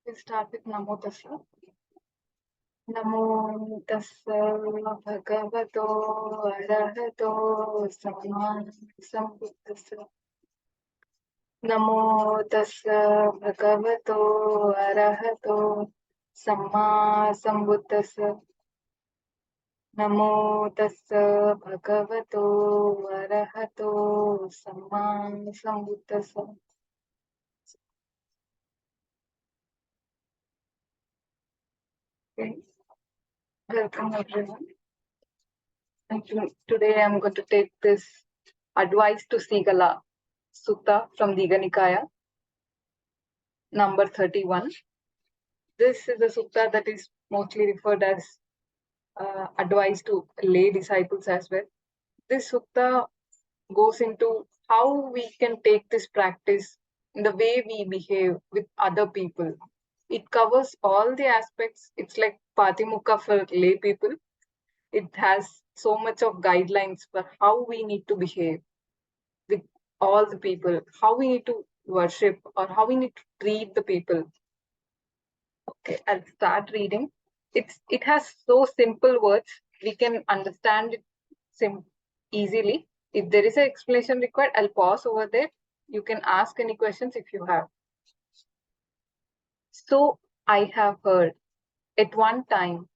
We'll start with Namo Tassa. Namo Tassa Bhagavato Arahato Samma Sambuddhassa. Namo Tassa Bhagavato Arahato Samma Sambuddhassa. Namo Tassa Bhagavato Arahato Samma Sambuddhassa. Okay. Welcome everyone. And today I'm going to take this advice to Singala Sutta from Digha Nikaya, number 31. This is a sutta that is mostly referred as advice to lay disciples as well. This sutta goes into how we can take this practice in the way we behave with other people. It covers all the aspects. It's like Patimukha for lay people. It has so much of guidelines for how we need to behave with all the people, how we need to worship or how we need to treat the people. Okay, I'll start reading. It has so simple words, we can understand it easily. If there is an explanation required, I'll pause over there. You can ask any questions if you have. So I have heard, at one time,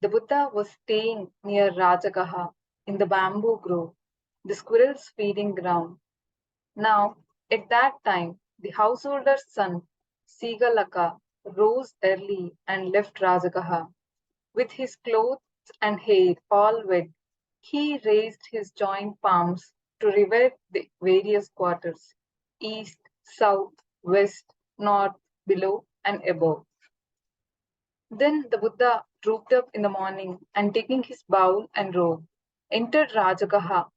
the Buddha was staying near Rajagaha in the bamboo grove, the squirrels' feeding ground. Now, at that time, the householder's son, Sigalaka, rose early and left Rajagaha. With his clothes and hair all wet, he raised his joint palms to revere the various quarters, east, south, west, north, below, and above. Then the Buddha trooped up in the morning and taking his bowl and robe, entered Rajagaha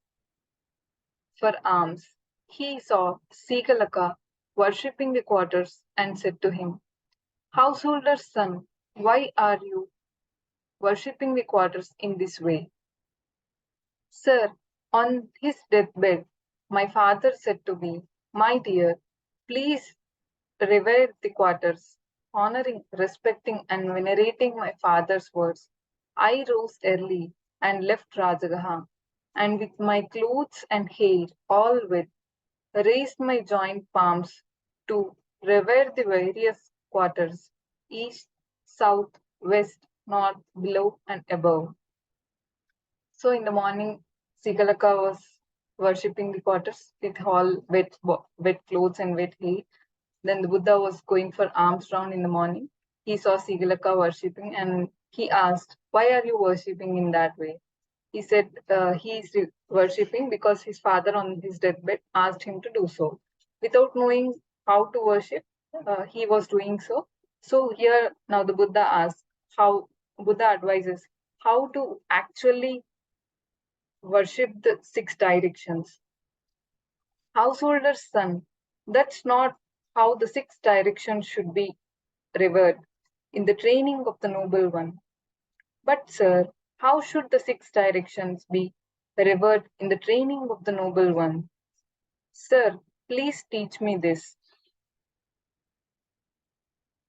for alms. He saw Sigalaka worshipping the quarters and said to him, Householder's son, why are you worshipping the quarters in this way? Sir, on his deathbed, my father said to me, My dear, please revere the quarters. Honoring, respecting, and venerating my father's words, I rose early and left Rajagaha, and with my clothes and hair all wet, raised my joint palms to revere the various quarters, east, south, west, north, below, and above. So in the morning, Sigalaka was worshipping the quarters with all wet clothes and wet hair. Then the Buddha was going for alms round in the morning. He saw Sigalaka worshipping and he asked, Why are you worshipping in that way? He said he is worshipping because his father on his deathbed asked him to do so. Without knowing how to worship, he was doing so. So here now the Buddha asks how Buddha advises how to actually worship the 6 directions. Householder's son, that's not how the 6 directions should be revered in the training of the noble one. But, sir, how should the 6 directions be revered in the training of the noble one? Sir, please teach me this.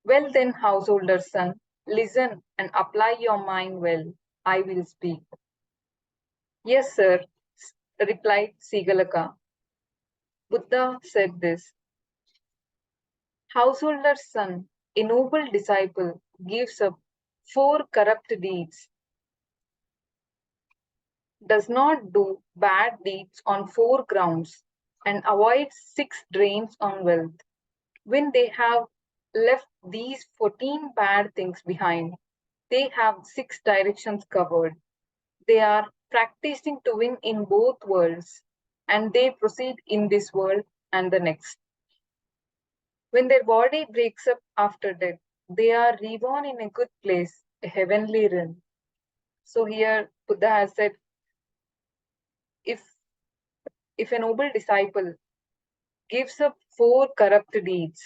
Well, then, householder's son, listen and apply your mind well. I will speak. Yes, sir, replied Sigalaka. Buddha said this. Householder's son, a noble disciple, gives up 4 corrupt deeds, does not do bad deeds on 4 grounds, and avoids 6 drains on wealth. When they have left these 14 bad things behind, they have 6 directions covered. They are practicing to win in both worlds, and they proceed in this world and the next. When their body breaks up after death, they are reborn in a good place, a heavenly realm. So here Buddha has said, if a noble disciple gives up 4 corrupt deeds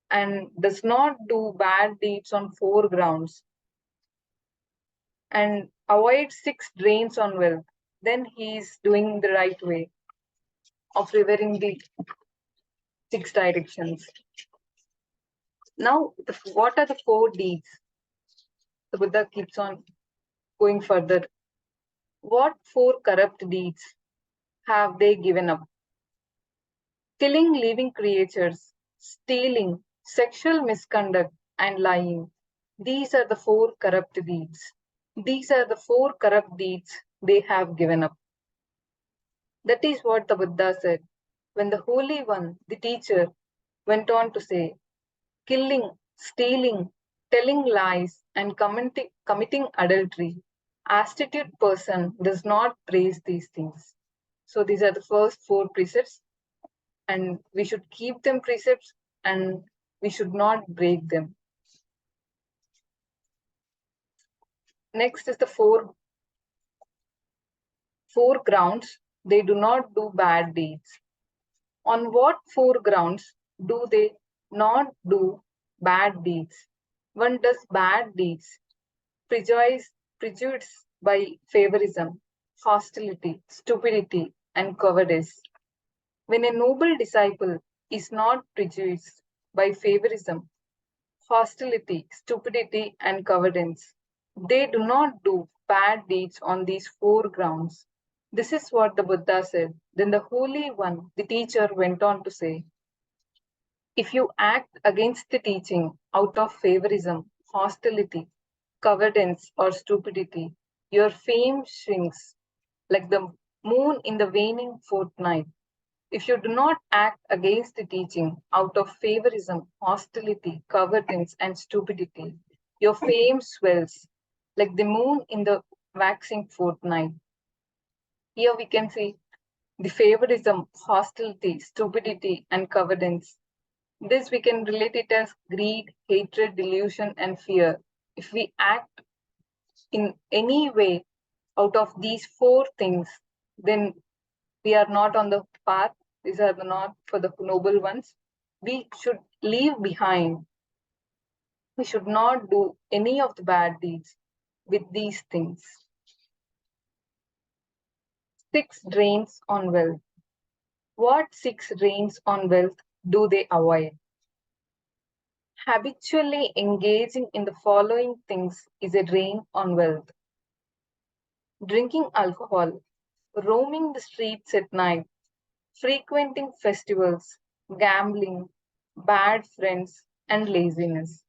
and does not do bad deeds on 4 grounds and avoids 6 drains on wealth, then he is doing the right way of revering the 6 directions. Now, what are the 4 deeds? The Buddha keeps on going further. What 4 corrupt deeds have they given up? Killing living creatures, stealing, sexual misconduct, and lying. These are the 4 corrupt deeds. These are the 4 corrupt deeds they have given up. That is what the Buddha said when the Holy One, the teacher, went on to say, killing, stealing, telling lies, and committing adultery. Astute person does not praise these things. So these are the first 4 precepts, and we should keep them precepts and we should not break them. Next is the four grounds they do not do bad deeds. On what 4 grounds do they not do bad deeds? One does bad deeds prejudiced by favoritism, hostility, stupidity, and cowardice. When a noble disciple is not prejudiced by favoritism, hostility, stupidity, and cowardice, they do not do bad deeds on these 4 grounds. This is what the Buddha said. Then the Holy One, the teacher, went on to say, if you act against the teaching out of favoritism, hostility, cowardice, or stupidity, your fame shrinks like the moon in the waning fortnight. If you do not act against the teaching out of favoritism, hostility, cowardice, and stupidity, your fame swells like the moon in the waxing fortnight. Here we can see the favoritism, hostility, stupidity, and cowardice. This we can relate it as greed, hatred, delusion, and fear. If we act in any way out of these 4 things, then we are not on the path. These are not for the noble ones. We should leave behind. We should not do any of the bad deeds with these things. 6 drains on wealth. What 6 drains on wealth do they avoid? Habitually engaging in the following things is a drain on wealth. Drinking alcohol, roaming the streets at night, frequenting festivals, gambling, bad friends, and laziness.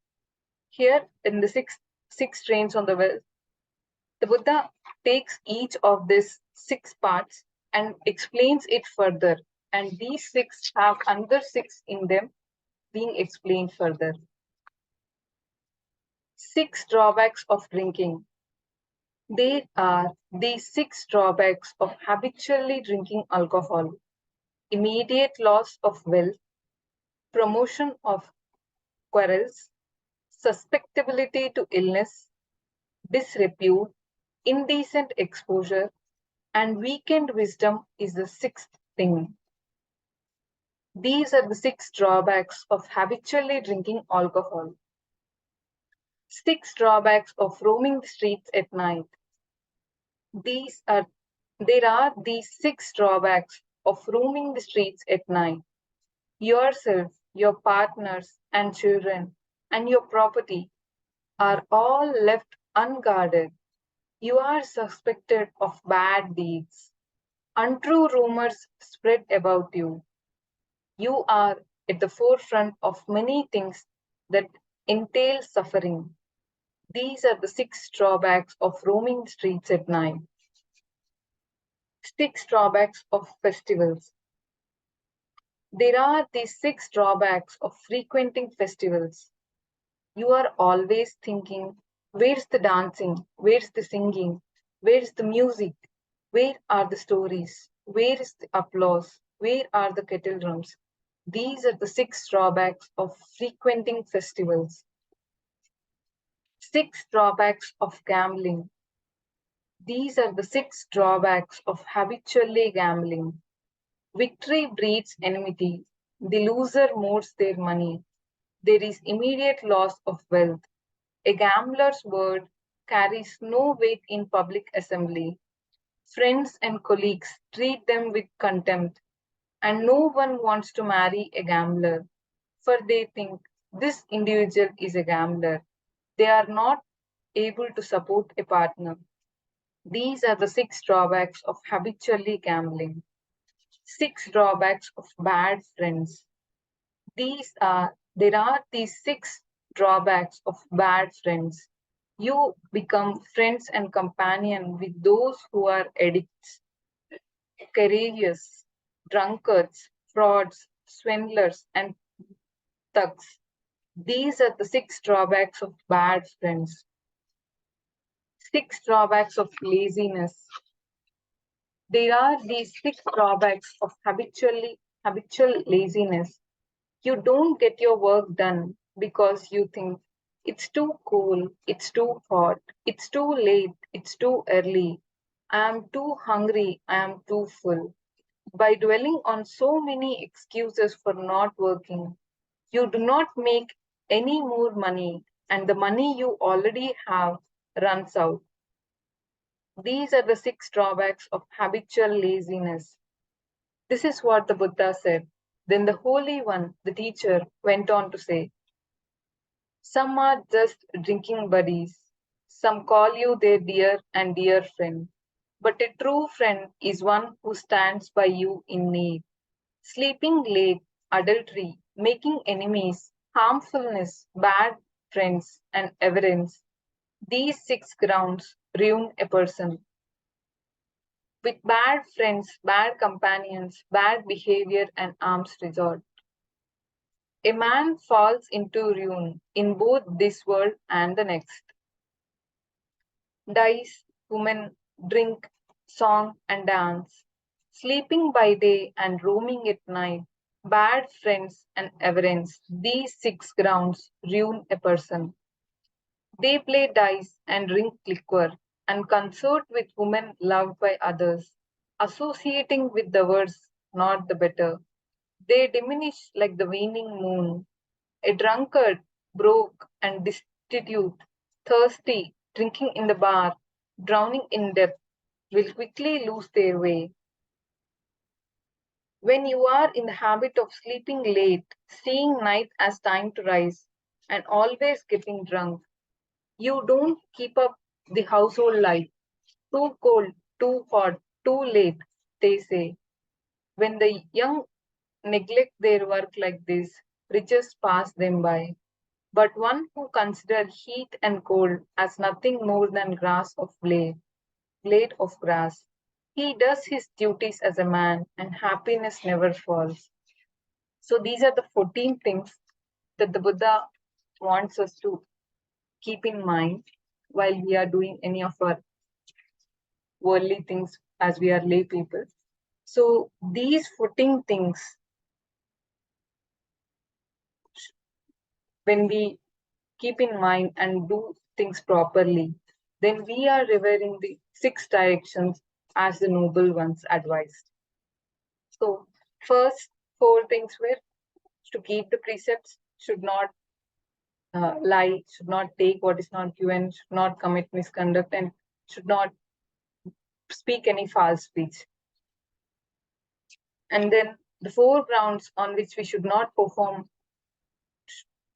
Here in the six trains on the well, the Buddha takes each of these 6 parts and explains it further. And these 6 have another 6 in them being explained further. 6 drawbacks of drinking. There are these 6 drawbacks of habitually drinking alcohol: immediate loss of wealth, promotion of quarrels, susceptibility to illness, disrepute, indecent exposure, and weakened wisdom is the 6th thing. These are the 6 drawbacks of habitually drinking alcohol. 6 drawbacks of roaming the streets at night. There are these 6 drawbacks of roaming the streets at night. Yourself, your partners and children, and your property are all left unguarded. You are suspected of bad deeds. Untrue rumors spread about you. You are at the forefront of many things that entail suffering. These are the 6 drawbacks of roaming the streets at night. 6 drawbacks of festivals. There are these 6 drawbacks of frequenting festivals. You are always thinking, where's the dancing? Where's the singing? Where's the music? Where are the stories? Where is the applause? Where are the kettle drums? These are the 6 drawbacks of frequenting festivals. 6 drawbacks of gambling. These are the 6 drawbacks of habitually gambling. Victory breeds enmity. The loser mourns their money. There is immediate loss of wealth. A gambler's word carries no weight in public assembly. Friends and colleagues treat them with contempt, and no one wants to marry a gambler, for they think This individual is a gambler. They are not able to support a partner. These are the 6 drawbacks of habitually gambling. 6 drawbacks of bad friends. There are these 6 drawbacks of bad friends. You become friends and companion with those who are addicts, courageous, drunkards, frauds, swindlers, and thugs. These are the 6 drawbacks of bad friends. 6 drawbacks of laziness. There are these 6 drawbacks of habitual laziness. You don't get your work done because you think it's too cool, it's too hot, it's too late, it's too early, I am too hungry, I am too full. By dwelling on so many excuses for not working, you do not make any more money, and the money you already have runs out. These are the 6 drawbacks of habitual laziness. This is what the Buddha said. Then the Holy One, the teacher, went on to say, some are just drinking buddies. Some call you their dear and dear friend. But a true friend is one who stands by you in need. Sleeping late, adultery, making enemies, harmfulness, bad friends, and avarice. These 6 grounds ruin a person. With bad friends, bad companions, bad behavior, and arms resort, a man falls into ruin in both this world and the next. Dice, women, drink, song, and dance, sleeping by day and roaming at night, bad friends and avarice, these 6 grounds ruin a person. They play dice and drink liquor and consort with women loved by others, associating with the worse, not the better. They diminish like the waning moon. A drunkard, broke and destitute, thirsty, drinking in the bar, drowning in debt, will quickly lose their way. When you are in the habit of sleeping late, seeing night as time to rise, and always getting drunk, you don't keep up the household life. Too cold, too hot, too late, they say. When the young neglect their work like this, riches pass them by. But one who considers heat and cold as nothing more than grass of blade of grass, he does his duties as a man, and happiness never falls. So these are the 14 things that the Buddha wants us to keep in mind while we are doing any of our worldly things as we are lay people. So these 14 things, when we keep in mind and do things properly, then we are revering the 6 directions as the noble ones advised. So first 4 things were to keep the precepts, should not lie, should not take what is not given, should not commit misconduct, and should not speak any false speech. And then the 4 grounds on which we should not perform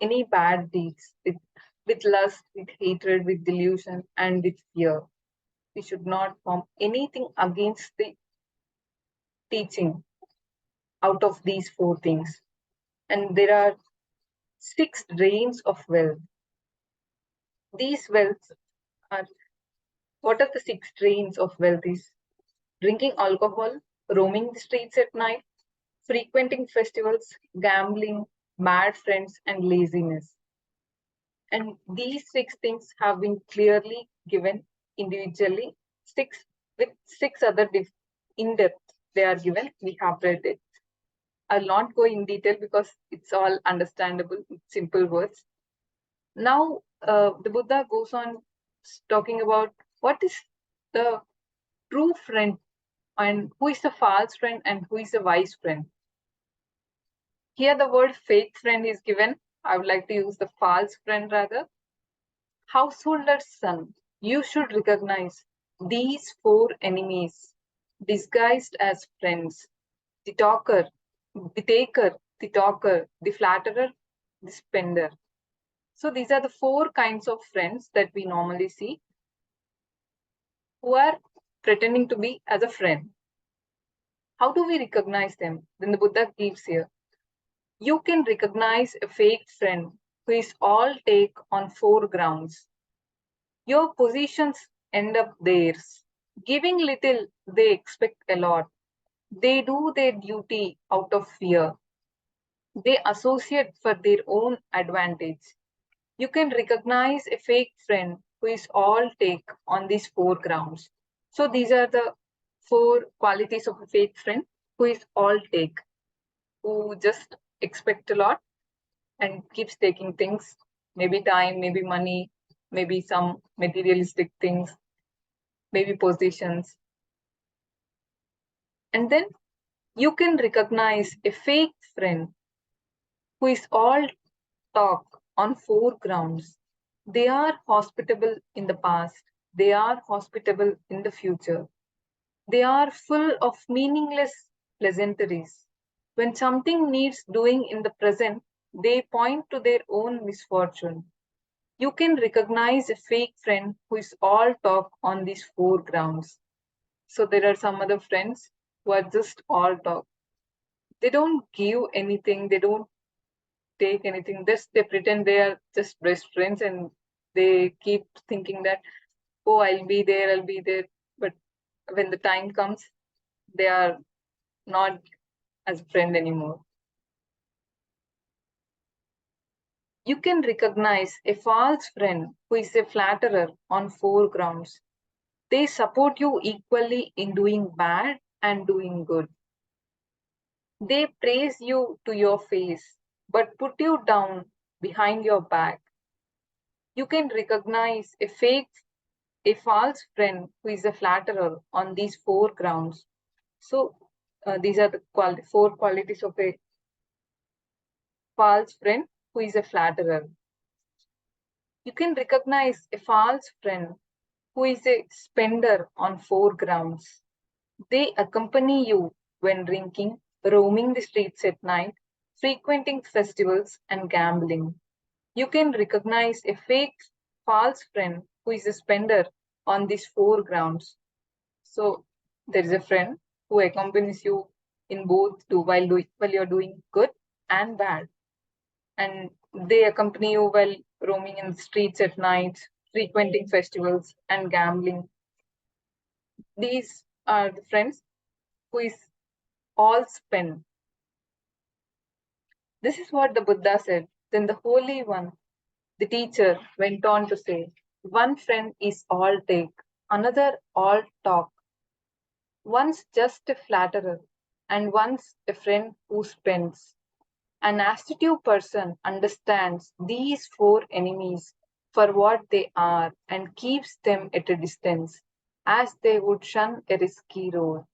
any bad deeds with lust, with hatred, with delusion, and with fear. We should not form anything against the teaching out of these 4 things. And there are 6 drains of wealth. These wealths are, what are the 6 drains of wealth is? Drinking alcohol, roaming the streets at night, frequenting festivals, gambling, bad friends, and laziness. And these 6 things have been clearly given individually, 6 with 6 other in depth they are given. We have read it. I'll not go in detail because it's all understandable with simple words. Now, the Buddha goes on talking about what is the true friend and who is the false friend and who is the wise friend. Here, the word fake friend is given. I would like to use the false friend rather. Householder's son, you should recognize these 4 enemies disguised as friends: the talker, the taker, the talker, the flatterer, the spender. So these are the 4 kinds of friends that we normally see who are pretending to be as a friend. How do we recognize them? Then the Buddha gives here. You can recognize a fake friend who is all take on 4 grounds. Your positions end up theirs. Giving little, they expect a lot. They do their duty out of fear. They associate for their own advantage. You can recognize a fake friend who is all take on these 4 grounds. So these are the 4 qualities of a fake friend who is all take, who just expect a lot and keeps taking things, maybe time, maybe money, maybe some materialistic things, maybe positions. And then you can recognize a fake friend who is all talk on 4 grounds. They are hospitable in the past, they are hospitable in the future. They are full of meaningless pleasantries. When something needs doing in the present, they point to their own misfortune. You can recognize a fake friend who is all talk on these 4 grounds. So there are some other friends who are just all talk. They don't give anything, they don't take anything. Just they pretend they are just best friends and they keep thinking that, oh, I'll be there, I'll be there. But when the time comes, they are not as a friend anymore. You can recognize a false friend who is a flatterer on 4 grounds. They support you equally in doing bad and doing good. They praise you to your face, but put you down behind your back. You can recognize a false friend who is a flatterer on these 4 grounds. So these are the 4 qualities of a false friend who is a flatterer. You can recognize a false friend who is a spender on 4 grounds. They accompany you when drinking, roaming the streets at night, frequenting festivals, and gambling. You can recognize a fake, false friend who is a spender on these 4 grounds. So there is a friend who accompanies you in both while you're doing good and bad, and they accompany you while roaming in the streets at night, frequenting festivals, and gambling. These are the friends who is all spend. This is what the Buddha said. Then the Holy One, the teacher, went on to say, one friend is all take, another all talk. One's just a flatterer, and one's a friend who spends. An astute person understands these 4 enemies for what they are and keeps them at a distance, as they would shun a risky road.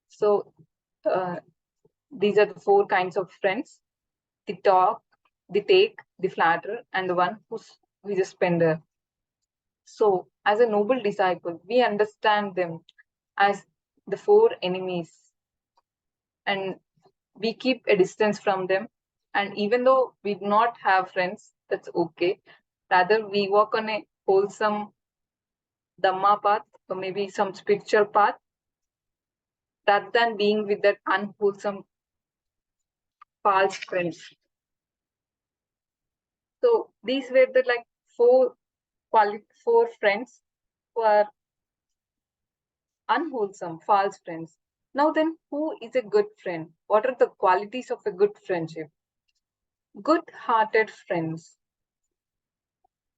So, uh, these are the 4 kinds of friends: the talk, the take, the flatter, and the one who is a spender. So, as a noble disciple, we understand them as the 4 enemies, and we keep a distance from them. And even though we do not have friends, that's okay. Rather, we walk on a wholesome Dhamma path or maybe some spiritual path rather than being with that unwholesome false friends. So these were the like 4 friends who are unwholesome, false friends. Now then, who is a good friend? What are the qualities of a good friendship? Good-hearted friends.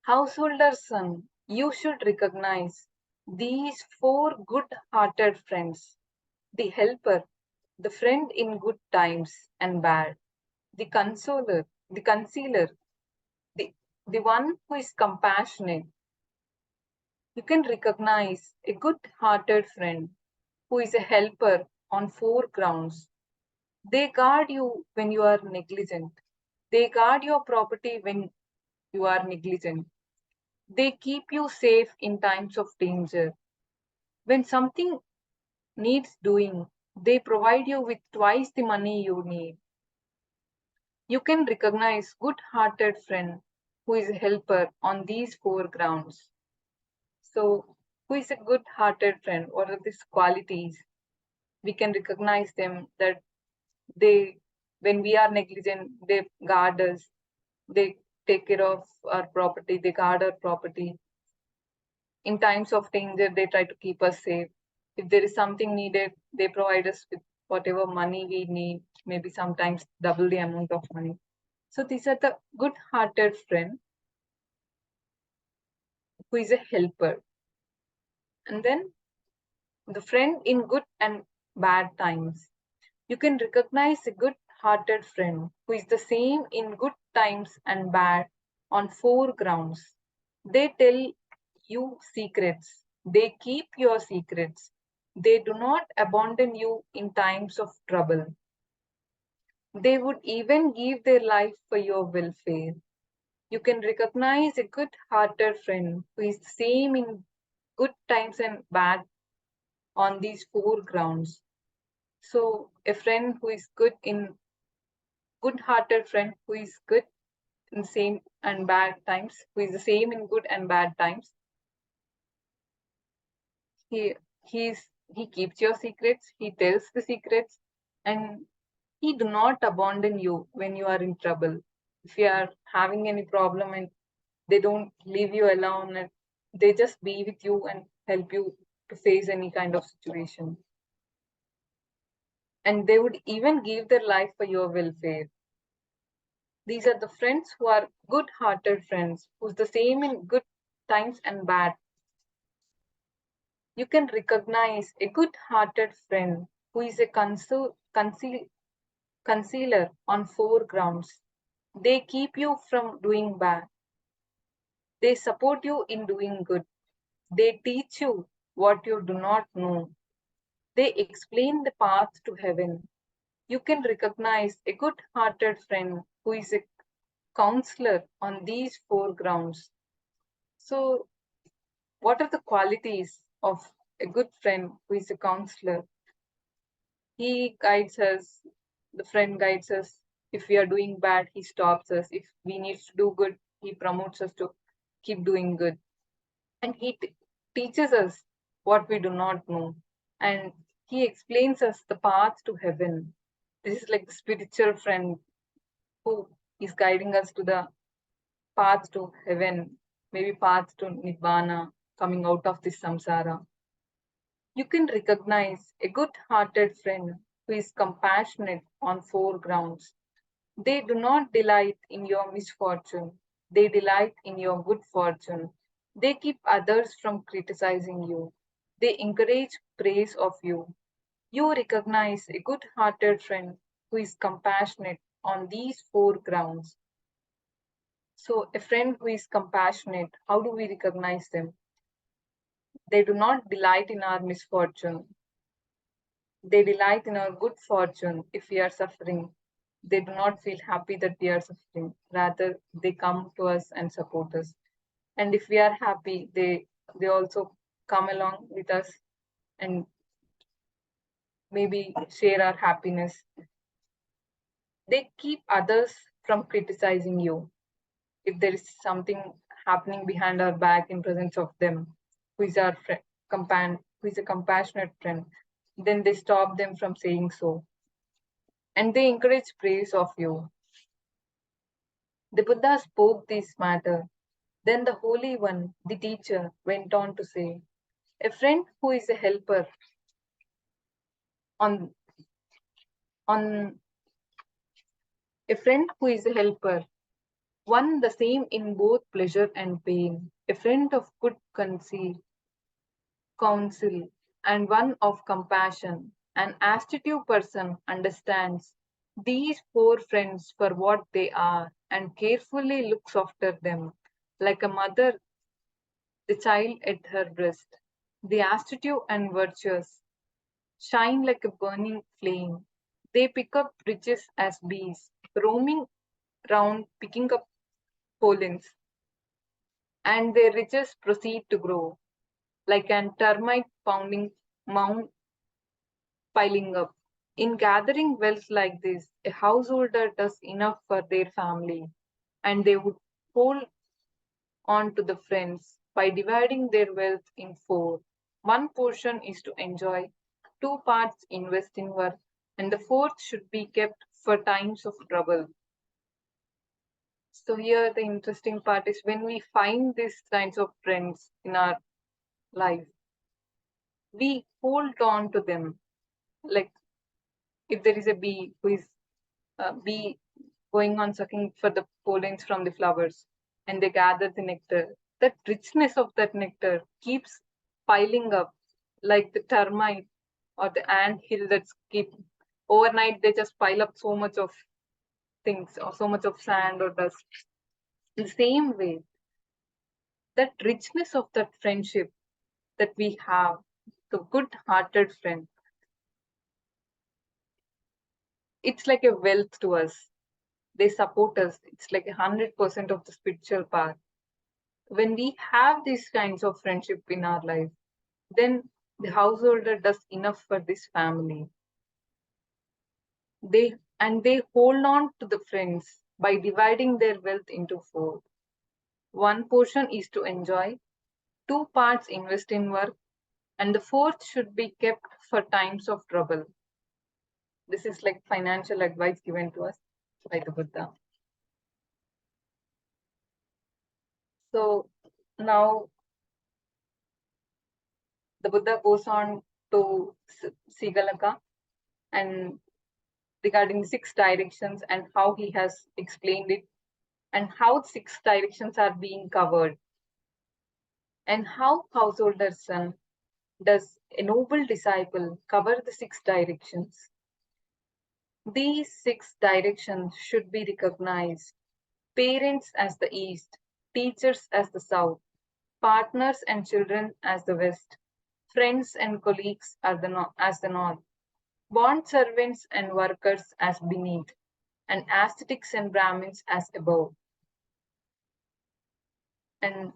Householder son, you should recognize these 4 good-hearted friends: the helper, the friend in good times and bad, the consoler, the concealer, the, the one who is compassionate. You can recognize a good-hearted friend who is a helper on 4 grounds. They guard you when you are negligent. They guard your property when you are negligent. They keep you safe in times of danger. When something needs doing, they provide you with twice the money you need. You can recognize good-hearted friend who is a helper on these four grounds. So, who is a good-hearted friend? What are these qualities? We can recognize them that they, when we are negligent, they guard us, they take care of our property, they guard our property. In times of danger, they try to keep us safe. If there is something needed, they provide us with whatever money we need, maybe sometimes double the amount of money. So these are the good-hearted friend who is a helper. And then the friend in good and bad times. You can recognize a good-hearted friend who is the same in good times and bad on four grounds. They tell you secrets. They keep your secrets. They do not abandon you in times of trouble. They would even give their life for your welfare. You can recognize a good-hearted friend who is the same in good times and bad on these four grounds. So a friend who is good-hearted friend who is good in same and bad times, who is the same in good and bad times. He he keeps your secrets, he tells the secrets, and he do not abandon you when you are in trouble. If you are having any problem and they don't leave you alone and they just be with you and help you to face any kind of situation. And they would even give their life for your welfare. These are the friends who are good-hearted friends, who's the same in good times and bad. You can recognize a good-hearted friend who is a concealer on four grounds. They keep you from doing bad. They support you in doing good. They teach you what you do not know. They explain the path to heaven. You can recognize a good-hearted friend who is a counselor on these four grounds. So, what are the qualities of a good friend who is a counselor? He guides us, the friend guides us. If we are doing bad, he stops us. If we need to do good, he promotes us to keep doing good. And he teaches us what we do not know. And he explains us the path to heaven. This is like the spiritual friend who is guiding us to the path to heaven, maybe path to Nibbana, coming out of this samsara. You can recognize a good-hearted friend who is compassionate on four grounds. They do not delight in your misfortune. They delight in your good fortune. They keep others from criticizing you. They encourage praise of you. You recognize a good-hearted friend who is compassionate on these four grounds. So, a friend who is compassionate, how do we recognize them? They do not delight in our misfortune. They delight in our good fortune if we are suffering. They do not feel happy that we are suffering. Rather, they come to us and support us. And if we are happy, they also come along with us and maybe share our happiness. They keep others from criticizing you. If there is something happening behind our back in presence of them, who is our friend, who is a compassionate friend, then they stop them from saying so. And they encourage praise of you. The Buddha spoke this matter. Then the Holy One, the teacher, went on to say, a friend who is a helper on, on a friend who is a helper, one the same in both pleasure and pain, a friend of good counsel, and one of compassion. An astute person understands these four friends for what they are and carefully looks after them, like a mother the child at her breast. The astute and virtuous shine like a burning flame. They pick up riches as bees, roaming round picking up pollens, and their riches proceed to grow like an termite pounding mound piling up. In gathering wealth like this, a householder does enough for their family, and they would hold on to the friends by dividing their wealth in four. One portion is to enjoy, two parts invest in work, and the fourth should be kept for times of trouble. So here the interesting part is when we find these kinds of friends in our life, we hold on to them. Like if there is a bee who is bee going on sucking for the pollens from the flowers, and they gather the nectar. That richness of that nectar keeps piling up like the termite or the ant hill that's keep overnight they just pile up so much of things or so much of sand or dust. In the same way, that richness of that friendship that we have, the good hearted friend, it's like a wealth to us. They support us. It's like 100% of the spiritual path. When we have these kinds of friendship in our life, then the householder does enough for this family. They hold on to the friends by dividing their wealth into four. One portion is to enjoy, two parts invest in work, and the fourth should be kept for times of trouble. This is like financial advice given to us by the Buddha. So now the Buddha goes on to Sigalaka and regarding six directions and how he has explained it and how six directions are being covered and how householder son does a noble disciple cover the six directions. These six directions should be recognized: parents as the east, teachers as the south, partners and children as the west, friends and colleagues as the north, bond servants and workers as beneath, and ascetics and Brahmins as above. And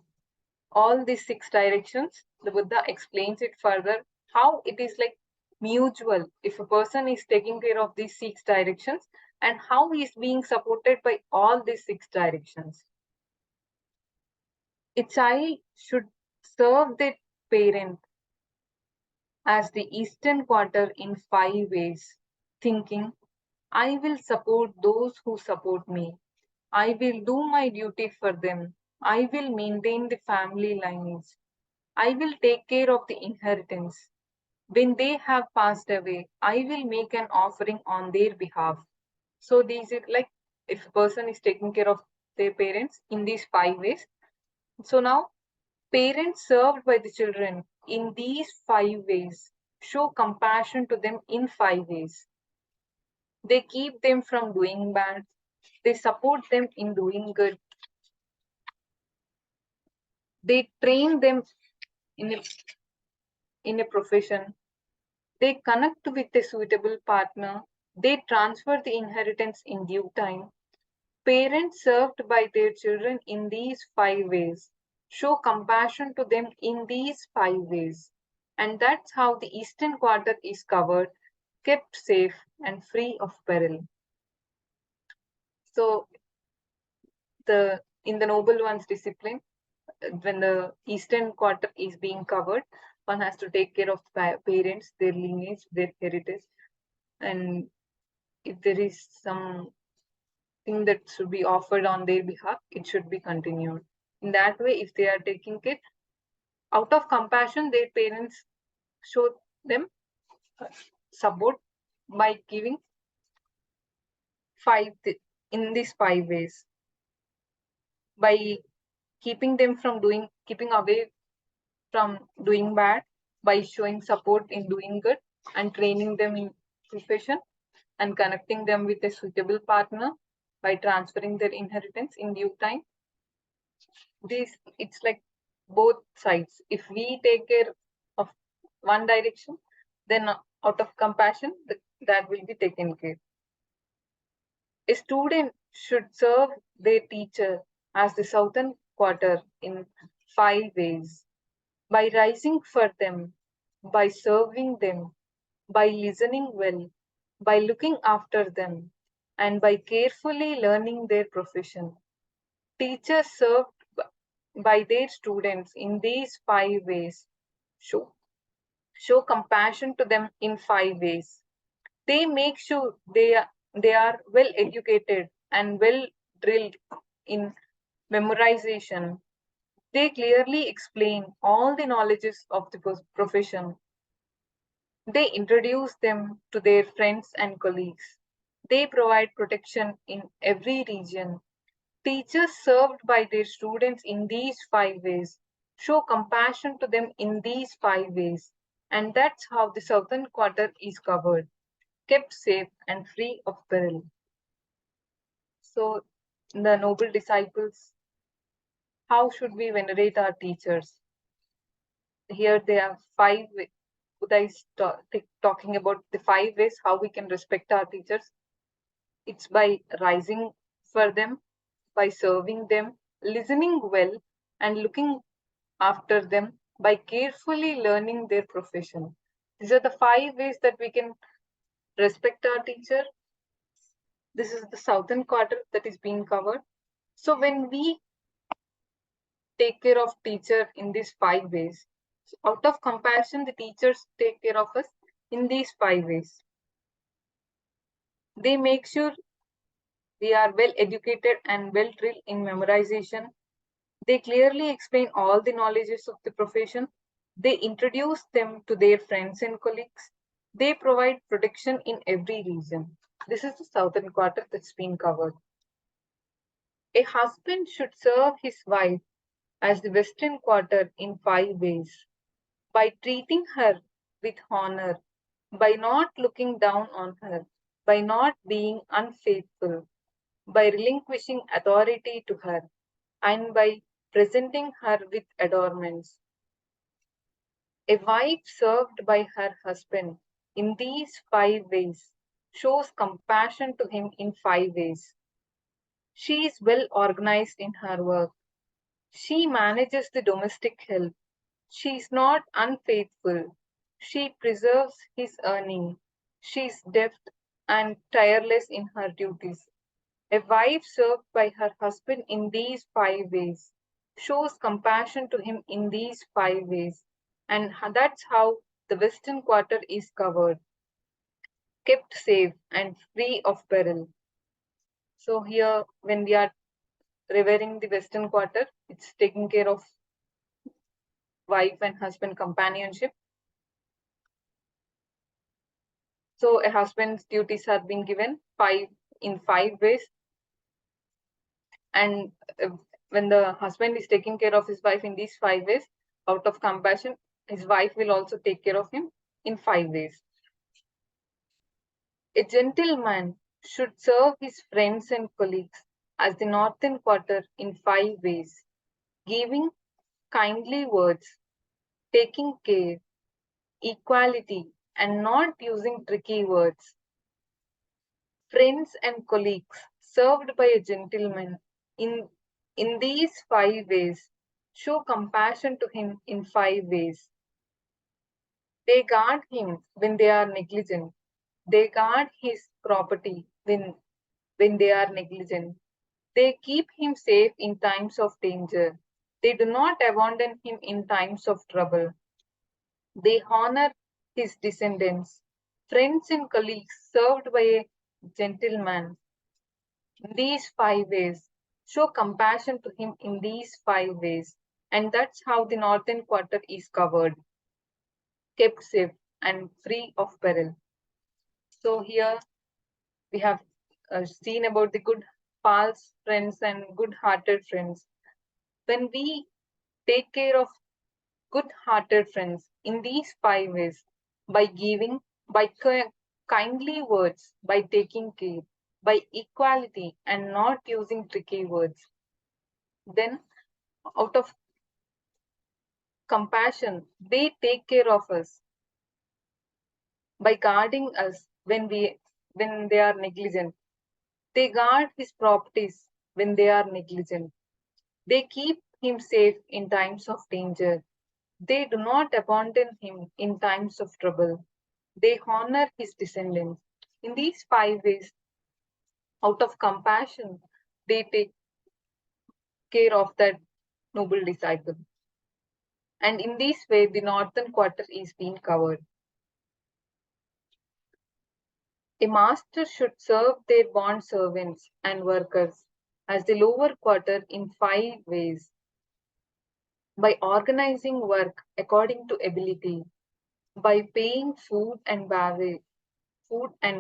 all these six directions, the Buddha explains it further how it is like mutual if a person is taking care of these six directions and how he is being supported by all these six directions. A child should serve their parent as the eastern quarter in five ways, thinking, I will support those who support me. I will do my duty for them. I will maintain the family lineage. I will take care of the inheritance. When they have passed away, I will make an offering on their behalf. So these are like if a person is taking care of their parents in these five ways. So now parents served by the children in these five ways show compassion to them in five ways. They keep them from doing bad. They support them in doing good. They train them in a profession. They connect with a suitable partner. They transfer the inheritance in due time. Parents served by their children in these five ways show compassion to them in these five ways. And that's how the eastern quarter is covered, kept safe, and free of peril. So, in the noble one's discipline, when the eastern quarter is being covered, one has to take care of parents, their lineage, their heritage, and if there is something that should be offered on their behalf, it should be continued. In that way, if they are taking it out of compassion, their parents show them support by giving in these five ways, by keeping away from doing bad, by showing support in doing good, and training them in profession, and connecting them with a suitable partner by transferring their inheritance in due time. This it's like both sides. If we take care of one direction, then out of compassion, that will be taken care. A student should serve their teacher as the southern quarter in five ways: by rising for them, by serving them, by listening well, by looking after them, and by carefully learning their profession. Teachers served by their students in these 5 ways. Show, show compassion to them in 5 ways. They make sure they are well educated and well drilled in memorization. They clearly explain all the knowledges of the profession. They introduce them to their friends and colleagues. They provide protection in every region. Teachers served by their students in these 5 ways show compassion to them in these 5 ways. And that's how the southern quarter is covered, kept safe and free of peril. So, the noble disciples, how should we venerate our teachers? Here there are Buddha is talking about the 5 ways how we can respect our teachers. It's by rising for them, by serving them, listening well, and looking after them, by carefully learning their profession. These are the 5 ways that we can respect our teacher. This is the southern quarter that is being covered. So when we take care of teacher in these 5 ways, so out of compassion, the teachers take care of us in these 5 ways. They make sure we are well educated and well drilled in memorization. They clearly explain all the knowledges of the profession. They introduce them to their friends and colleagues. They provide protection in every region. This is the southern quarter that's been covered. A husband should serve his wife as the western quarter in 5 ways: by treating her with honor, by not looking down on her, by not being unfaithful, by relinquishing authority to her, and by presenting her with adornments. A wife served by her husband in these 5 ways shows compassion to him in 5 ways. She is well organized in her work. She manages the domestic help. She is not unfaithful. She preserves his earning. She is deft and tireless in her duties. A wife served by her husband in these 5 ways shows compassion to him in these 5 ways. And that's how the western quarter is covered, kept safe and free of peril. So here, when we are revering the western quarter, it's taking care of wife and husband companionship. So a husband's duties are being given in 5 ways. And when the husband is taking care of his wife in these 5 ways, out of compassion, his wife will also take care of him in 5 ways. A gentleman should serve his friends and colleagues as the northern quarter in 5 ways: giving kindly words, taking care, equality, and not using tricky words. Friends and colleagues served by a gentleman in, in these 5 ways show compassion to him in 5 ways. They guard him when they are negligent. They guard his property when they are negligent. They keep him safe in times of danger. They do not abandon him in times of trouble. They honor his descendants. Friends and colleagues served by a gentleman in these 5 ways show compassion to him in these 5 ways. And that's how the northern quarter is covered, kept safe and free of peril. So here we have seen about the good false friends and good-hearted friends. When we take care of good-hearted friends in these 5 ways, by giving, by kindly words, by taking care, by equality, and not using tricky words, then out of compassion, they take care of us by guarding us when they are negligent. They guard his properties when they are negligent. They keep him safe in times of danger. They do not abandon him in times of trouble. They honor his descendants. In these 5 ways, out of compassion, they take care of that noble disciple. And in this way, the northern quarter is being covered. A master should serve their bond servants and workers as the lower quarter in 5 ways: by organizing work according to ability, by paying food and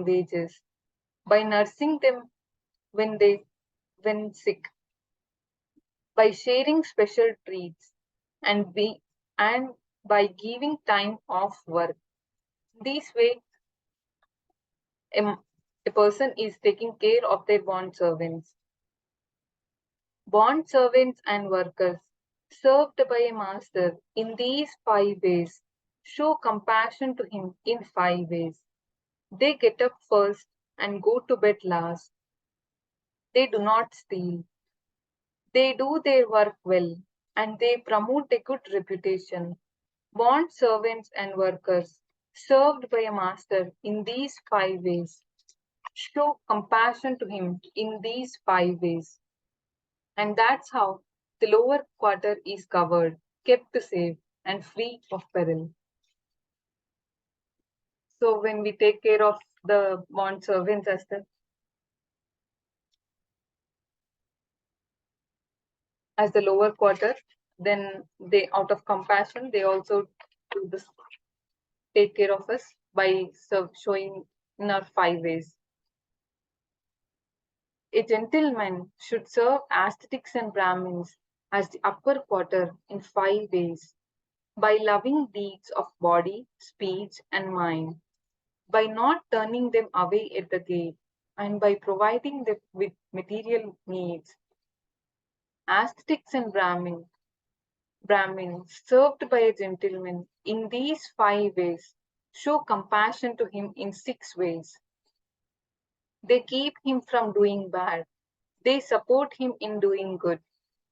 wages, by nursing them when sick, by sharing special treats, and and by giving time off work. This way, a, a person is taking care of their bond servants. Bond servants and workers served by a master in these 5 ways show compassion to him in 5 ways. They get up first and go to bed last. They do not steal. They do their work well and they promote a good reputation. Bond servants and workers served by a master in these 5 ways show compassion to him in these 5 ways. And that's how the lower quarter is covered, kept safe, and free of peril. So when we take care of the bond servants as the lower quarter, then they, out of compassion, they also do this, take care of us by showing in our 5 ways. A gentleman should serve ascetics and Brahmins as the upper quarter in 5 ways: by loving deeds of body, speech, and mind, by not turning them away at the gate, and by providing them with material needs. Ascetics and Brahmins served by a gentleman in these 5 ways show compassion to him in 6 ways. They keep him from doing bad. They support him in doing good.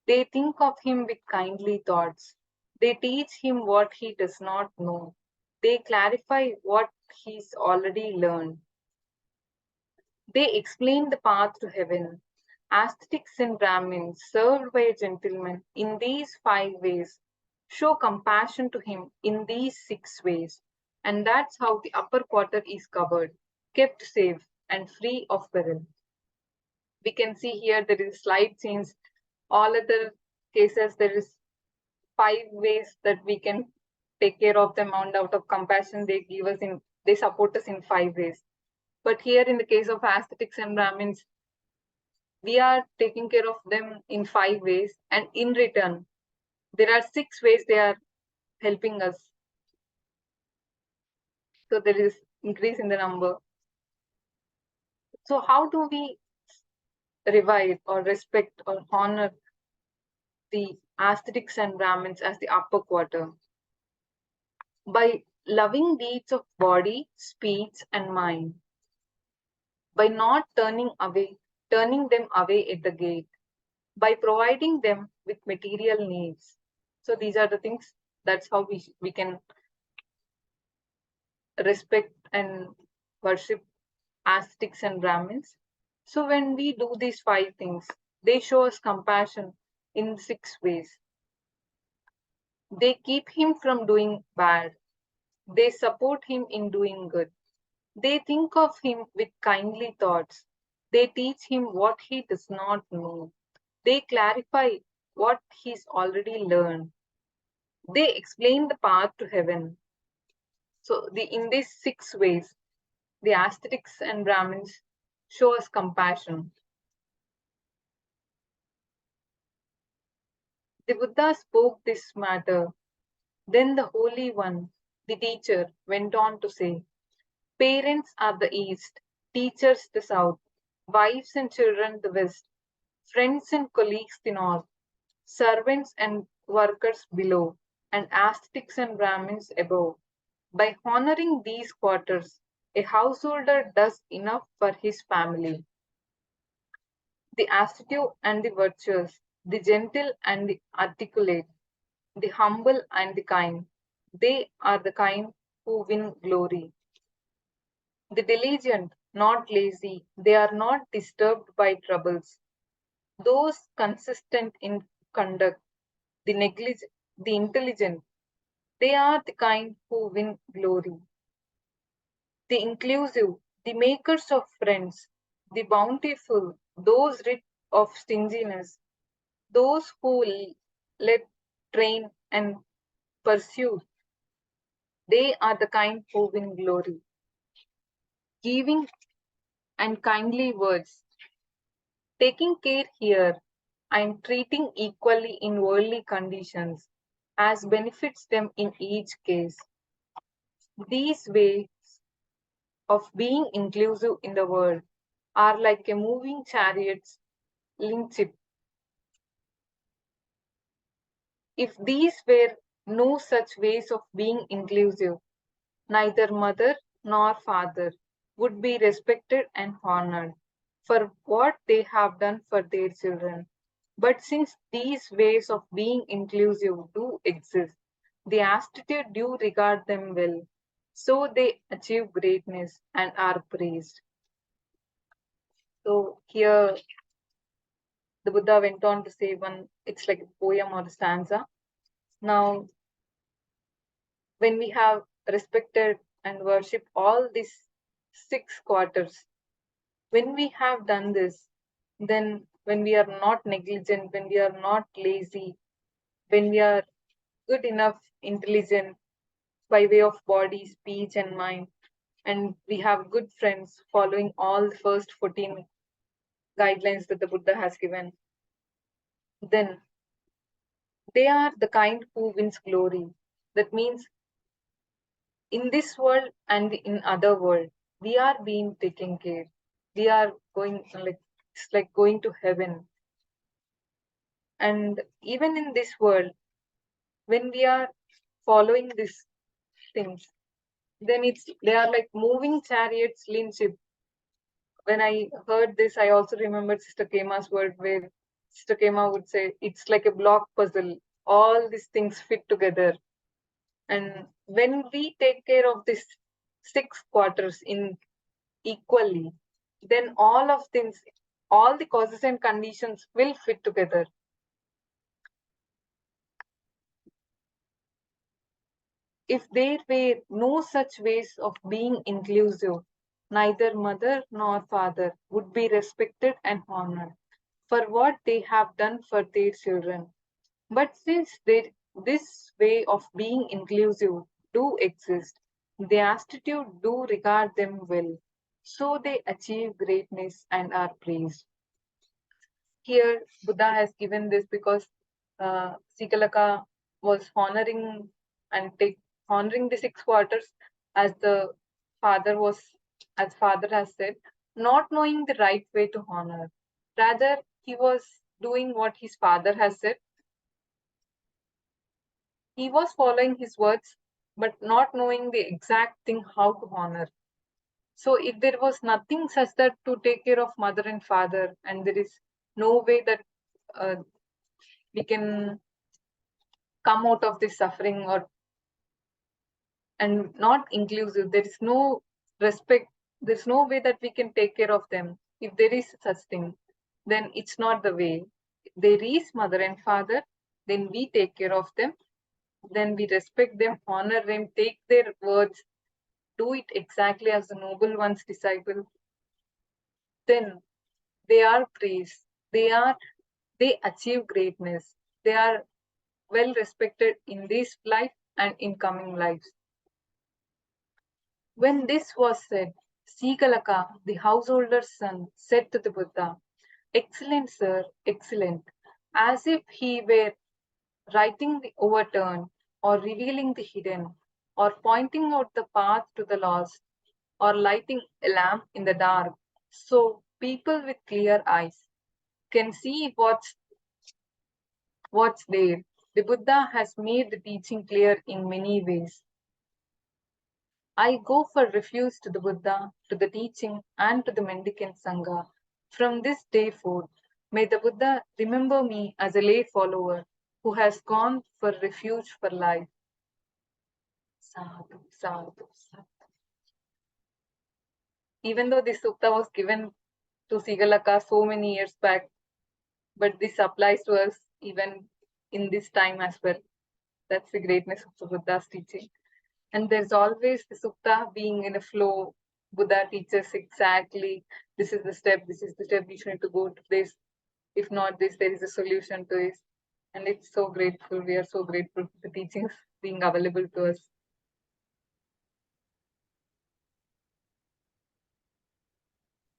They think of him with kindly thoughts. They teach him what he does not know. They clarify what he's already learned. They explain the path to heaven. Ascetics and Brahmins, served by a gentleman in these 5 ways, show compassion to him in these 6 ways. And that's how the upper quarter is covered, kept safe, and free of peril. We can see here there is slide scenes. All other cases, there is 5 ways that we can take care of them, and out of compassion, they support us in 5 ways. But here in the case of ascetics and Brahmins, we are taking care of them in 5 ways, and in return, there are 6 ways they are helping us. So there is increase in the number. So how do we revere or respect or honor the ascetics and Brahmins as the upper quarter? By loving deeds of body, speech, and mind, by not turning them away at the gate, by providing them with material needs. So these are the things, that's how we can respect and worship ascetics and Brahmins. So when we do these 5 things, they show us compassion in 6 ways. They keep him from doing bad. They support him in doing good. They think of him with kindly thoughts. They teach him what he does not know. They clarify what he's already learned. They explain the path to heaven. So in these 6 ways, the ascetics and Brahmins show us compassion. The Buddha spoke this matter. Then the Holy One, the teacher, went on to say, parents are the East, teachers the South, wives and children the West, friends and colleagues the North, servants and workers below, and ascetics and Brahmins above. By honoring these quarters, a householder does enough for his family. The ascetic and the virtuous, the gentle and the articulate, the humble and the kind, they are the kind who win glory. The diligent not lazy. They are not disturbed by troubles. Those consistent in conduct, the intelligent, they are the kind who win glory. The inclusive, the makers of friends, the bountiful, those rid of stinginess, those who let train and pursue, they are the kind who win glory. Giving and kindly words, taking care here, and treating equally in worldly conditions as benefits them in each case. These ways of being inclusive in the world are like a moving chariot's linkship. If these were no such ways of being inclusive, neither mother nor father would be respected and honored for what they have done for their children. But since these ways of being inclusive do exist, the Institute do regard them well, so they achieve greatness and are praised. So here the Buddha went on to say it's like a poem or a stanza. Now, when we have respected and worshipped all these 6 quarters, when we have done this, then when we are not negligent, when we are not lazy, when we are good enough, intelligent by way of body, speech, and mind, and we have good friends following all the first 14 guidelines that the Buddha has given, then they are the kind who wins glory. That means in this world and in other world, we are being taken care. We are going like it's like going to heaven. And even in this world, when we are following these things, then they are like moving chariots, linship. When I heard this, I also remembered Sister Kema's word where Sister Kema would say it's like a block puzzle. All these things fit together. And when we take care of these 6 quarters in equally, then all of things, all the causes and conditions will fit together. If there were no such ways of being inclusive, neither mother nor father would be respected and honored for what they have done for their children. But since this way of being inclusive do exist, the Institute do regard them well, so they achieve greatness and are praised. Here, Buddha has given this because Sigalaka was honoring and honoring the 6 quarters as the father was, as father has said, not knowing the right way to honor. Rather, he was doing what his father has said. He was following his words, but not knowing the exact thing how to honor. So if there was nothing such that to take care of mother and father, and there is no way that uh, we can come out of this suffering or and not inclusive, there is no respect, there's no way that we can take care of them. If there is such thing, then it's not the way. If there is mother and father, then we take care of them, then we respect them, honor them, take their words, do it exactly as the noble one's disciple, then they are praised. They achieve greatness. They are well respected in this life and in coming lives. When this was said, Sigalaka, the householder's son, said to the Buddha, "Excellent, sir, excellent," as if he were righting the overturned, or revealing the hidden, or pointing out the path to the lost, or lighting a lamp in the dark. So people with clear eyes can see what's there. The Buddha has made the teaching clear in many ways. I go for refuge to the Buddha, to the teaching, and to the mendicant Sangha. From this day forth, may the Buddha remember me as a lay follower who has gone for refuge for life. Sadhu, sadhu, sadhu. even though this sutta was given to Sigalaka so many years back, but this applies to us even in this time as well. That's the greatness of the Buddha's teaching. And there's always the sutta being in a flow. Buddha teaches exactly this is the step, you need to go to this. If not this, there is a solution to it. And it's so grateful. We are so grateful for the teachings being available to us.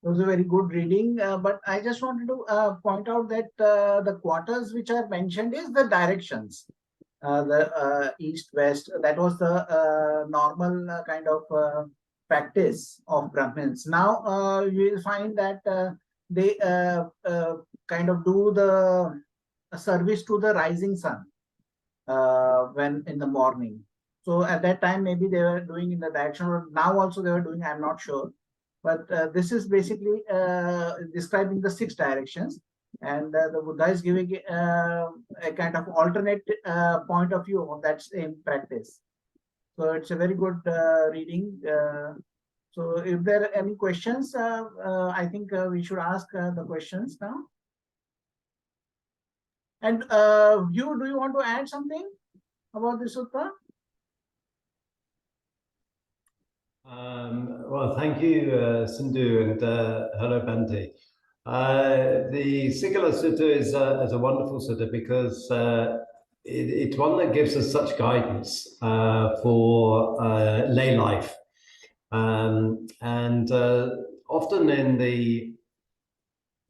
It was a very good reading, but I just wanted to point out that the quarters which are mentioned is the directions. The east west, that was the normal kind of practice of Brahmins. Now you will find that they kind of do the service to the rising sun when in the morning. So at that time maybe they were doing in the direction, or now also they were doing, I'm not sure, but this is basically describing the 6 directions. And the Buddha is giving a kind of alternate point of view of that same practice. So it's a very good reading. So if there are any questions, I think we should ask the questions now. And do you want to add something about the sutta? Well, thank you, Sindhu, and hello, Bhante. The Singala Sutta is a wonderful sutta because it's one that gives us such guidance for lay life, and often in the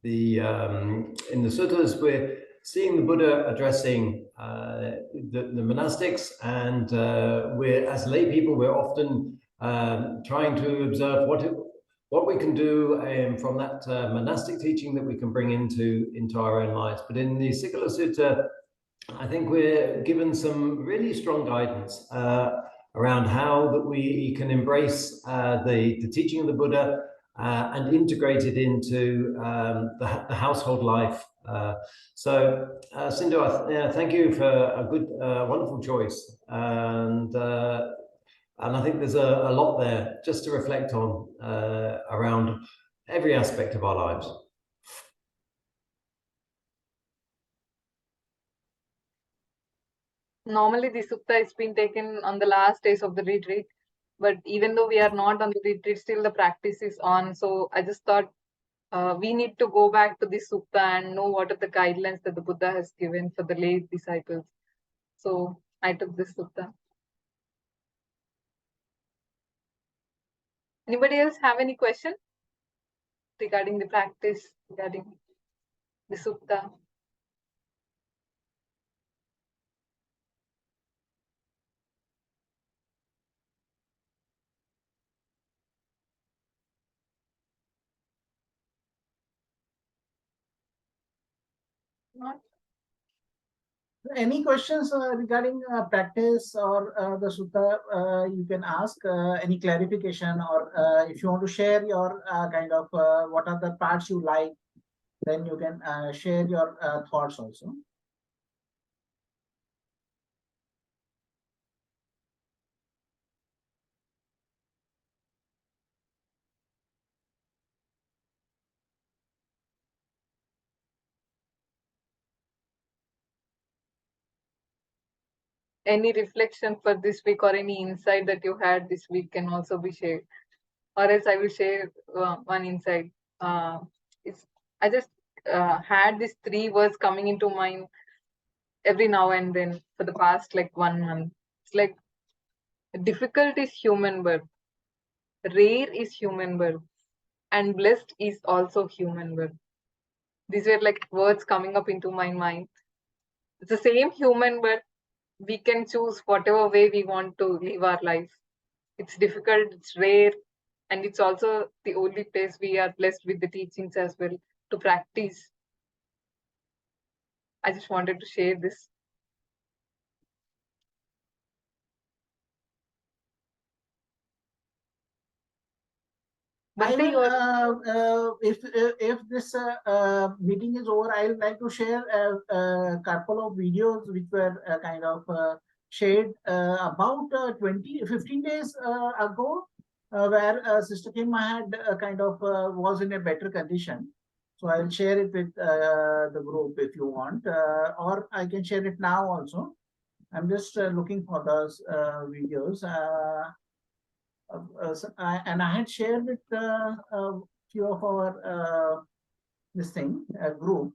suttas we're seeing the Buddha addressing the monastics, and we're, as lay people, we're often trying to observe what we can do from that monastic teaching that we can bring into our own lives. But in the Sigala Sutta, I think we're given some really strong guidance around how that we can embrace the teaching of the Buddha and integrate it into the household life. So Sindhu, thank you for a good, wonderful choice. And I think there's a lot there just to reflect on around every aspect of our lives. Normally, the sutta is being taken on the last days of the retreat, but even though we are not on the retreat, still the practice is on. So I just thought we need to go back to the sutta and know what are the guidelines that the Buddha has given for the lay disciples. So I took this sutta. Anybody else have any question regarding the practice, regarding the sutta? Not? Any questions regarding practice or the sutta, you can ask any clarification, or if you want to share your kind of what are the parts you like, then you can share your thoughts also. Any reflection for this week or any insight that you had this week can also be shared. Or else I will share one insight. I just had these 3 words coming into mind every now and then for the past like 1 month. It's like difficult is human birth, rare is human birth, and blessed is also human birth. These were like words coming up into my mind. It's the same human birth. We can choose whatever way we want to live our life. It's difficult, it's rare, and it's also the only place we are blessed with the teachings as well to practice. I just wanted to share this. I will, if this meeting is over, I would like to share a couple of videos which were kind of shared about 15 days ago. where Sister Kim had kind of was in a better condition. So I'll share it with the group if you want, or I can share it now also. I'm just looking for those videos. And I had shared with a few of our this thing group.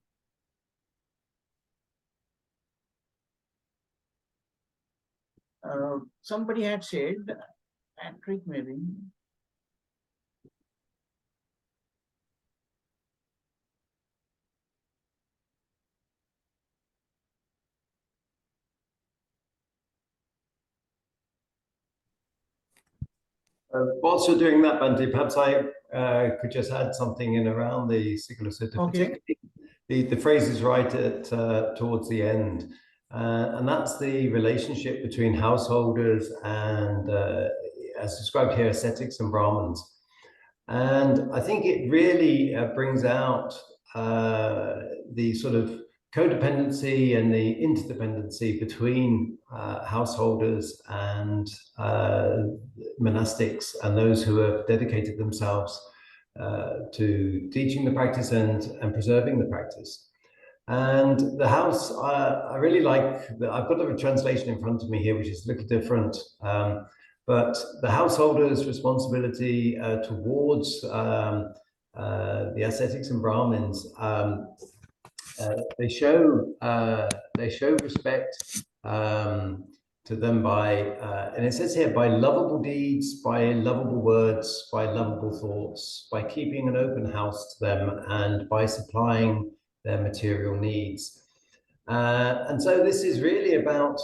Somebody had shared, Patrick maybe. Whilst you're doing that, Bante, perhaps I could just add something in around the Singala Sutta. Okay. The phrase is right at towards the end, and that's the relationship between householders and, as described here, ascetics and Brahmins. And I think it really brings out the sort of codependency and the interdependency between householders and monastics and those who have dedicated themselves to teaching the practice and preserving the practice. And the house, I really like, I've got a translation in front of me here, which is a little different. But the householder's responsibility towards the ascetics and Brahmins, they show respect to them by, and it says here, by lovable deeds, by lovable words, by lovable thoughts, by keeping an open house to them, and by supplying their material needs. And so this is really about,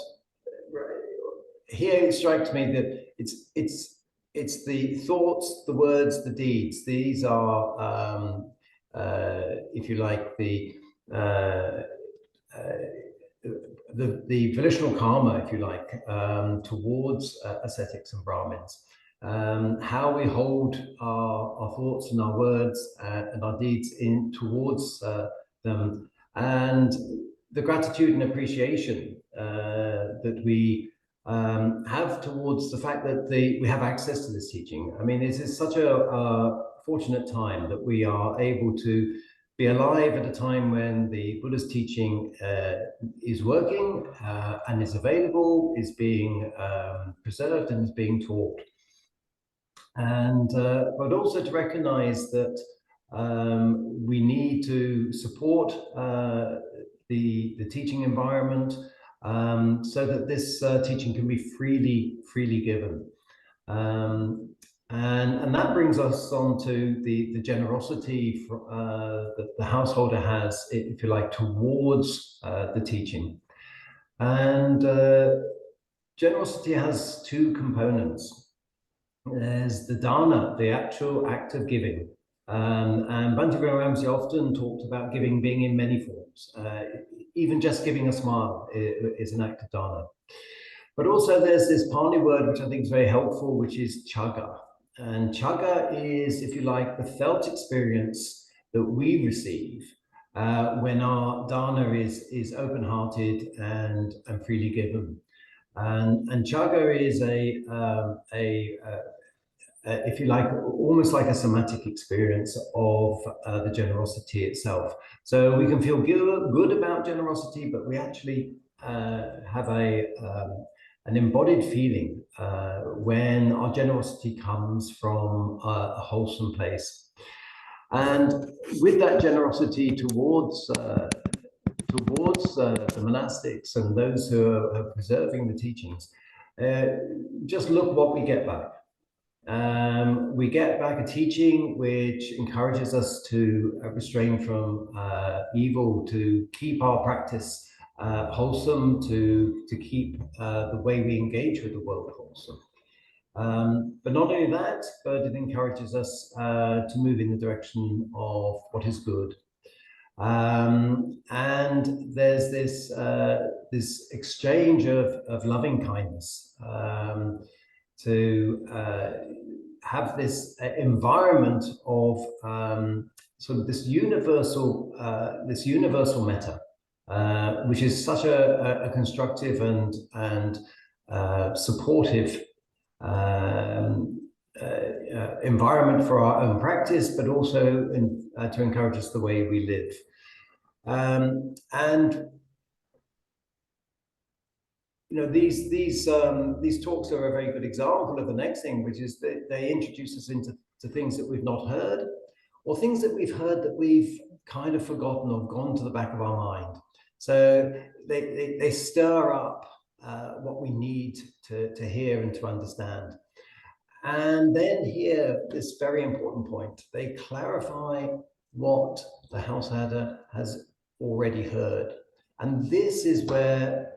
here it strikes me that it's the thoughts, the words, the deeds. These are, if you like, the volitional karma, if you like, towards ascetics and Brahmins. How we hold our thoughts and our words and our deeds in towards them, and the gratitude and appreciation that we have towards the fact that we have access to this teaching. I mean, this is such a fortunate time that we are able to be alive at a time when the Buddha's teaching is working and is available, is being preserved and is being taught. And but also to recognize that we need to support the teaching environment so that this teaching can be freely given. And that brings us on to the generosity that the householder has, if you like, towards the teaching. And generosity has two components. There's the dana, the actual act of giving. And Bhante Ramsay often talked about giving being in many forms. Even just giving a smile is an act of dana. But also there's this Pali word, which I think is very helpful, which is chaga. And chaga is, if you like, the felt experience that we receive when our dana is open-hearted and freely given. And chaga is if you like, almost like a somatic experience of the generosity itself. So we can feel good about generosity, but we actually have an embodied feeling when our generosity comes from a wholesome place. And with that generosity towards the monastics and those who are preserving the teachings, just look what we get back. We get back a teaching which encourages us to refrain from evil, to keep our practice wholesome, to keep the way we engage with the world wholesome. But not only that, but it encourages us to move in the direction of what is good. And there's this exchange of loving kindness to have this environment of sort of this universal metta, which is such a constructive and supportive environment for our own practice, but also to encourage us the way we live. And you know, these talks are a very good example of the next thing, which is that they introduce us into things that we've not heard, or things that we've heard that we've kind of forgotten or gone to the back of our mind. So they stir up what we need to hear and to understand. And then here, this very important point, they clarify what the house elder has already heard. And this is where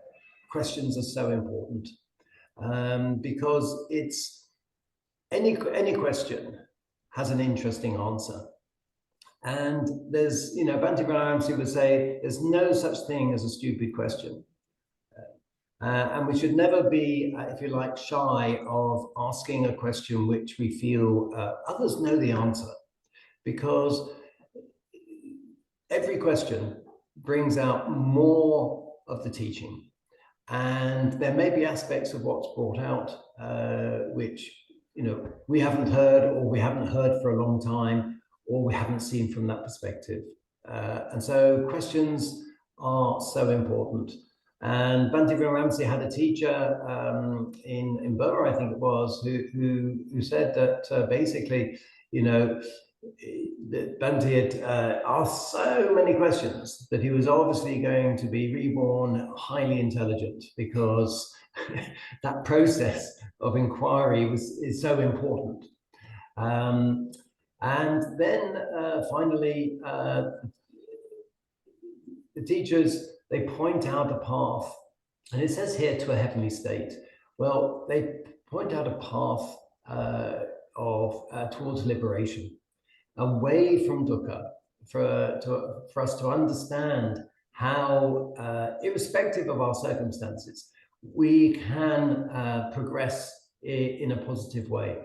questions are so important, because it's any question has an interesting answer. And there's, you know, Bhante Ramsey would say, there's no such thing as a stupid question. And we should never be, if you like, shy of asking a question which we feel others know the answer, because every question brings out more of the teaching. And there may be aspects of what's brought out which, you know, we haven't heard, or we haven't heard for a long time, or we haven't seen from that perspective. And so questions are so important. And Bhante Ramsey had a teacher in Burma, I think it was, who said that basically, you know, that Bhante had asked so many questions that he was obviously going to be reborn highly intelligent, because that process of inquiry is so important. And then finally, the teachers, they point out a path, and it says here, to a heavenly state. Well, they point out a path towards liberation, away from dukkha, for us to understand how, irrespective of our circumstances, we can progress in a positive way.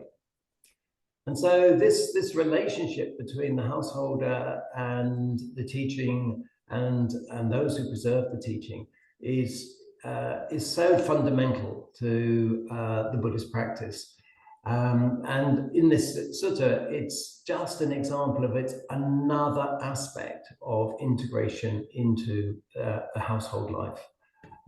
And so this relationship between the householder and the teaching, and those who preserve the teaching, is so fundamental to the Buddhist practice. And in this sutta, it's just an example of it, another aspect of integration into the household life.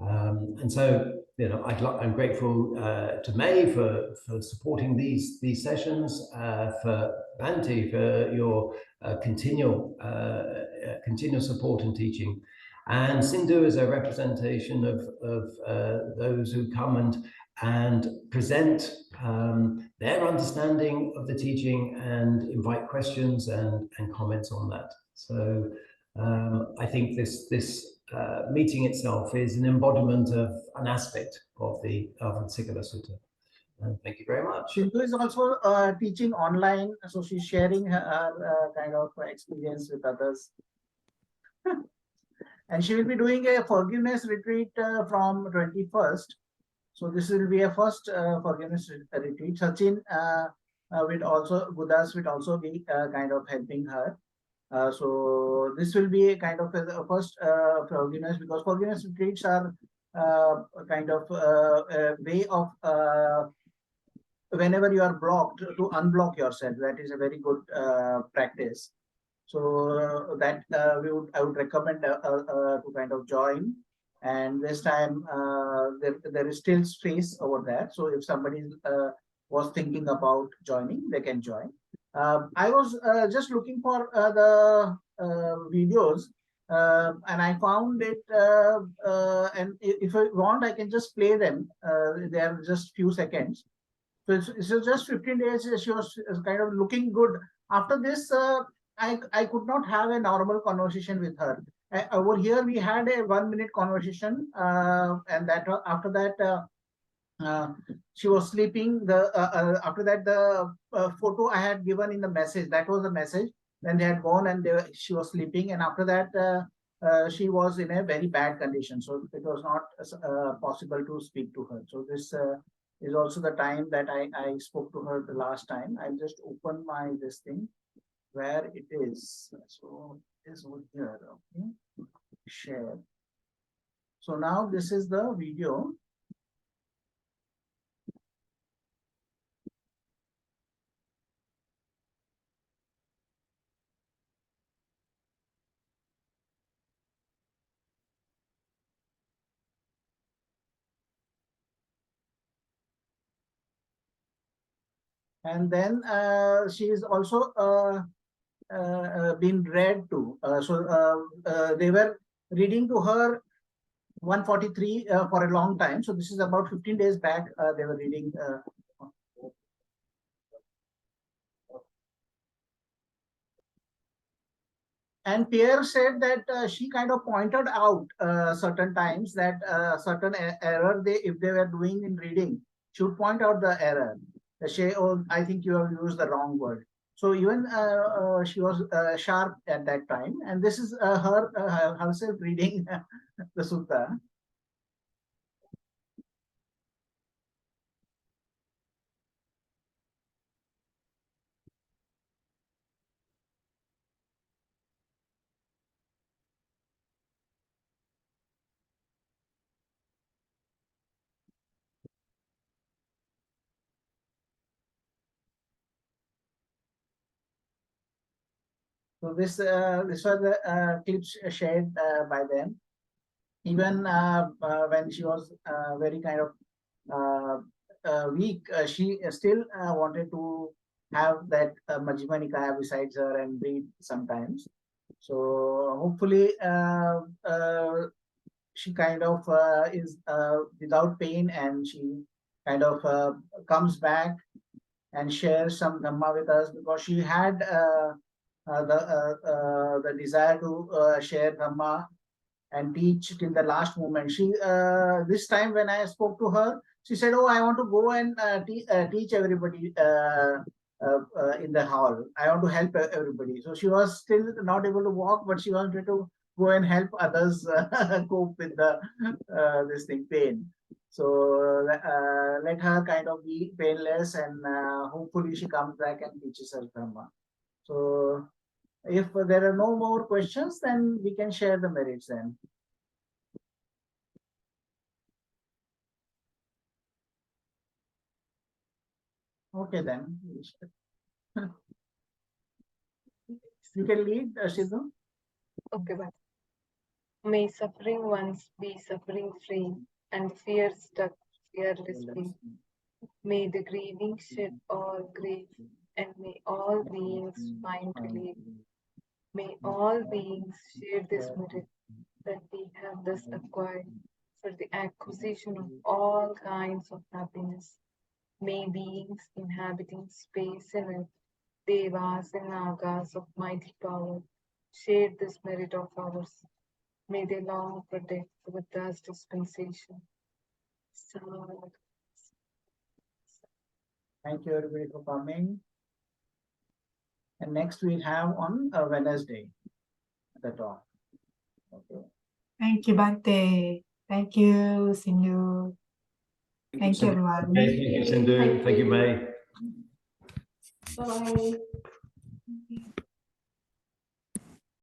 And so, you know, I'm grateful to May for supporting these sessions, for Bhante for your continual support and teaching, and Sindhu is a representation of those who come and present their understanding of the teaching and invite questions and comments on that. So I think this meeting itself is an embodiment of an aspect of the Singala Sutta. And thank you very much. Sindhu is also teaching online, so she's sharing her kind of experience with others. And she will be doing a forgiveness retreat from 21st. So this will be a first forgiveness retreat. Sachin Buddhas will also be kind of helping her. So this will be a kind of a first forgiveness, because forgiveness retreats are kind of a way of whenever you are blocked, to unblock yourself. That is a very good practice. So that I would recommend to kind of join. And this time there is still space over there. So if somebody was thinking about joining, they can join. I was just looking for the videos, and I found it. And if I want, I can just play them. They are just few seconds. So it's just 15 days. She was kind of looking good. After this, I could not have a normal conversation with her. Over here, we had a 1-minute conversation, and that after that, she was sleeping. After that, the photo I had given in the message, that was the message. Then they had gone and she was sleeping, and after that, she was in a very bad condition. So it was not possible to speak to her. So this is also the time that I spoke to her the last time. I'll just open this thing where it is. So it is over here. Okay. Share. So now this is the video. And then she is also been read to. They were reading to her 143 for a long time. So this is about 15 days back. They were reading. And Pierre said that she kind of pointed out certain times that certain error if they were doing in reading, she would point out the error. She, oh, I think you have used the wrong word. So even she was sharp at that time, and this is her herself reading the sutta. So this was the clips shared by them. Even when she was very kind of weak, she still wanted to have that Majjhima Nikaya besides her and read sometimes. So hopefully she kind of is without pain, and she kind of comes back and shares some Dhamma with us, because she had the desire to share Dhamma and teach till the last moment. She this time when I spoke to her, she said, "Oh, I want to go and teach everybody in the hall. I want to help everybody." So she was still not able to walk, but she wanted to go and help others cope with the this thing pain. So let her kind of be painless, and hopefully she comes back and teaches us Dhamma. So if there are no more questions, then we can share the merits then. Okay, then. You can lead, Sindhu. Okay, but may suffering ones be suffering free, and fear stuck fearlessly. May the grieving shed all grief, and may all beings find relief. May all beings share this merit that we have thus acquired for the acquisition of all kinds of happiness. May beings inhabiting space and earth, devas and nagas of mighty power, share this merit of ours. May they long protect the Buddha's dispensation. Sigālaka. Thank you, everybody, for coming. And next we'll have on Wednesday the talk. Okay. Thank you, Bhante. Thank you, Sindhu. Thank you, everyone. Okay, thank you, Sindhu. Thank you, May. Bye.